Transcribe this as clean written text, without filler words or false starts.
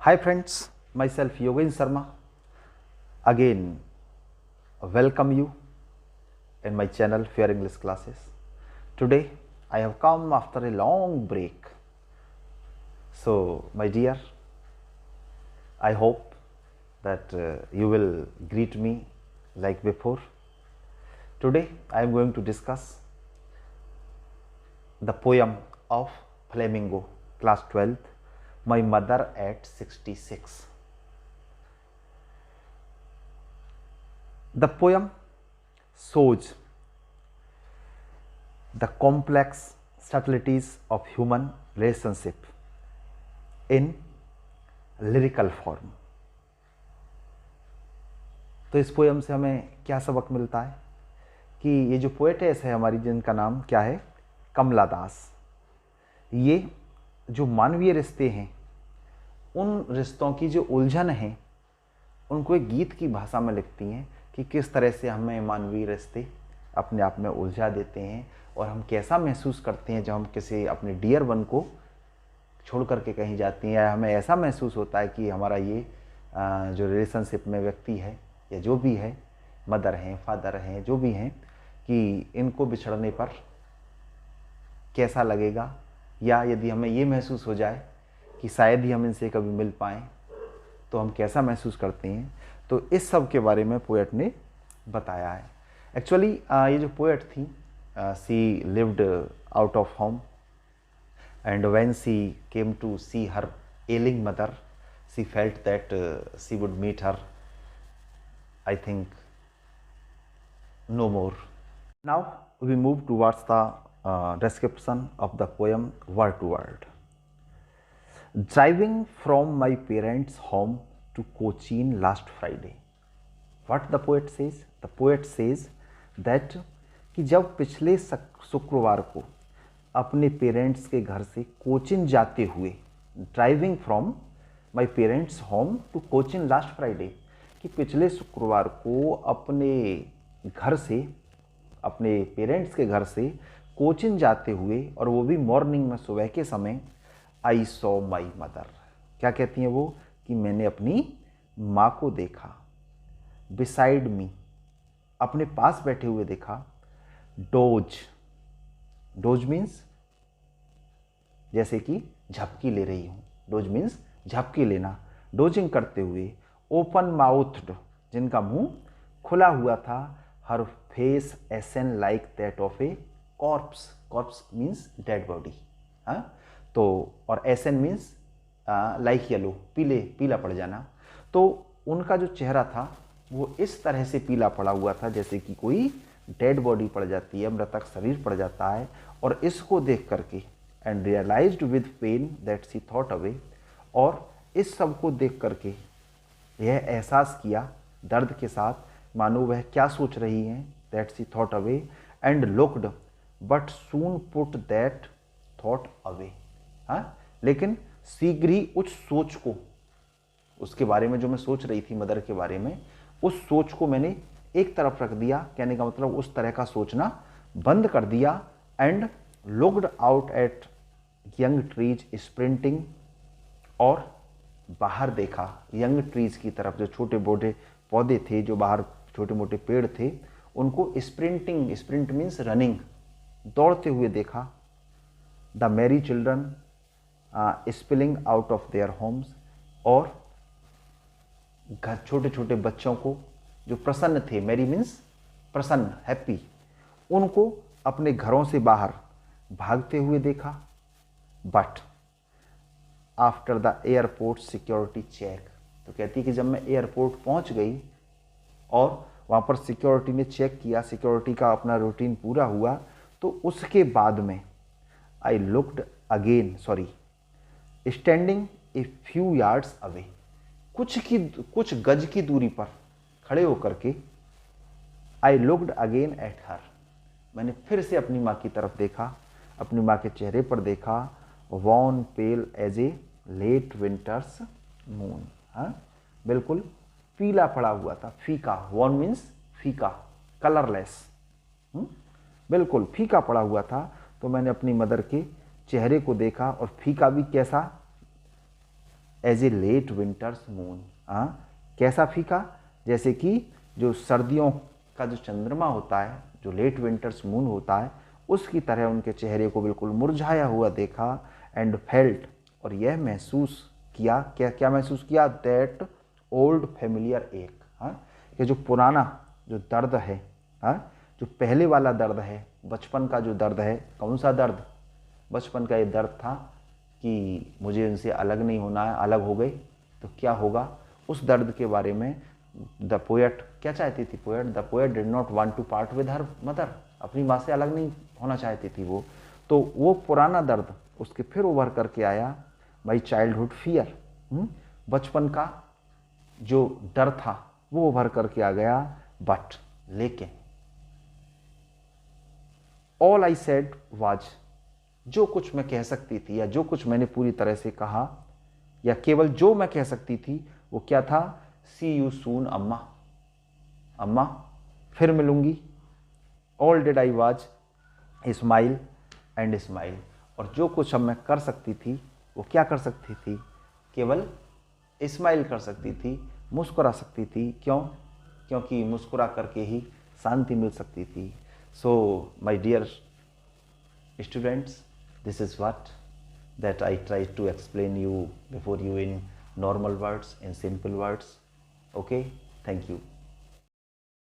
Hi friends, myself Yogen Sharma again welcome you in my channel Fair English Classes. Today I have come after a long break. So my dear, I hope that you will greet me like before. Today I am going to discuss the poem of Flamingo, class 12th, My Mother at 66. The poem shows the complex subtleties of human relationship in lyrical form. तो इस poem से हमें क्या सबक मिलता है कि ये जो पोएटेस है हमारी, जिनका नाम क्या है, कमला दास, ये जो मानवीय रिश्ते हैं, उन रिश्तों की जो उलझन है, उनको एक गीत की भाषा में लिखती हैं कि किस तरह से हमें मानवीय रिश्ते अपने आप में उलझा देते हैं और हम कैसा महसूस करते हैं जब हम किसी अपने डियर वन को छोड़ करके कहीं जाती हैं, या हमें ऐसा महसूस होता है कि हमारा ये जो रिलेशनशिप में व्यक्ति है या जो भी है, मदर हैं, फादर हैं, जो भी हैं, कि इनको बिछड़ने पर कैसा लगेगा, या यदि हमें ये महसूस हो जाए कि शायद ही हम इनसे कभी मिल पाएँ तो हम कैसा महसूस करते हैं। तो इस सब के बारे में पोएट ने बताया है। एक्चुअली ये जो पोएट थी, she lived out of home and when she came to see her ailing mother, she felt that she would meet her, I think, no more. Now we move towards the description of the poem word to word. Driving from my parents' home to Cochin last Friday. What the poet says? The poet says that कि जब पिछले शुक्रवार को अपने parents के घर से कोचिन जाते हुए, driving from my parents home to Cochin last Friday, कि पिछले शुक्रवार को अपने घर से, अपने पेरेंट्स के घर से कोचिन जाते हुए, और वो भी मॉर्निंग में, सुबह के समय, आई सॉ माई मदर, क्या कहती हैं वो, कि मैंने अपनी माँ को देखा, बिसाइड मी, अपने पास बैठे हुए देखा, डोज, डोज मीन्स जैसे कि झपकी ले रही हूँ, डोज मीन्स झपकी लेना, डोजिंग करते हुए, ओपन माउथड, जिनका मुंह खुला हुआ था, her face ashen like that of a corpse, corpse means dead body, हाँ, तो, और एसन मीन्स लाइक येलो, पीला पड़ जाना। तो उनका जो चेहरा था वो इस तरह से पीला पड़ा हुआ था जैसे कि कोई डेड बॉडी पड़ जाती है, मृतक शरीर पड़ जाता है। और इसको देख करके, and realized with pain that she thought away, और इस सब को देख करके यह एहसास किया दर्द के साथ, मानो वह क्या सोच रही हैं, that she thought away, and looked but soon put that thought away, हाँ, लेकिन शीघ्र ही उस सोच को, उसके बारे में जो मैं सोच रही थी मदर के बारे में, उस सोच को मैंने एक तरफ रख दिया, कहने का मतलब उस तरह का सोचना बंद कर दिया। And looked out at young trees sprinting, और बाहर देखा यंग ट्रीज की तरफ, जो छोटे मोटे पौधे थे, जो बाहर छोटे मोटे पेड़ थे, उनको स्प्रिंटिंग, स्प्रिंट मीन्स रनिंग, दौड़ते हुए देखा। The Mary children spilling out of their homes, और घर, छोटे छोटे बच्चों को जो प्रसन्न थे, मैरी मीन्स प्रसन्न, हैप्पी, उनको अपने घरों से बाहर भागते हुए देखा। But after the airport security check, तो कहती है कि जब मैं एयरपोर्ट पहुंच गई और वहाँ पर सिक्योरिटी ने चेक किया, सिक्योरिटी का अपना रूटीन पूरा हुआ, तो उसके बाद में I looked again, sorry, standing a few yards away, कुछ गज की दूरी पर खड़े होकर के, I looked again at her, मैंने फिर से अपनी माँ की तरफ देखा, अपनी माँ के चेहरे पर देखा, wan pale as a late winter's moon, हाँ, बिल्कुल पीला पड़ा हुआ था, फीका, वॉन मीन्स फीका, कलरलेस, बिल्कुल फीका पड़ा हुआ था। तो मैंने अपनी मदर के चेहरे को देखा, और फीका भी कैसा, as a late winter's moon. कैसा फीका? जैसे कि जो सर्दियों का जो चंद्रमा होता है, जो लेट विंटर्स मून होता है, उसकी तरह उनके चेहरे को बिल्कुल मुरझाया हुआ देखा। एंड फेल्ट, और यह महसूस किया, क्या क्या महसूस किया? दैट ओल्ड फेमिलियर एक, ये जो पुराना जो दर्द है, जो पहले वाला दर्द है, बचपन का जो दर्द है। कौन सा दर्द? बचपन का ये दर्द था कि मुझे उनसे अलग नहीं होना है, अलग हो गई तो क्या होगा, उस दर्द के बारे में द पोएट क्या चाहती थी? Poet, the poet did not want to part with her mother, अपनी माँ से अलग नहीं होना चाहती थी वो। तो वो पुराना दर्द उसके फिर उभर करके आया, माई चाइल्डहुड फियर, बचपन का जो डर था वो उभर करके आ गया। बट, लेकिन, ऑल आई सेड वाज, जो कुछ मैं कह सकती थी या जो कुछ मैंने पूरी तरह से कहा या केवल जो मैं कह सकती थी वो क्या था? सी यू सून अम्मा, अम्मा फिर मिलूंगी। All did I was smile and smile, और जो कुछ अब मैं कर सकती थी वो क्या कर सकती थी? केवल स्माइल कर सकती थी, मुस्कुरा सकती थी। क्यों? क्योंकि मुस्कुरा करके ही शांति मिल सकती थी। So my dear students, this is what that I try to explain you before you in normal words, in simple words. Okay, thank you.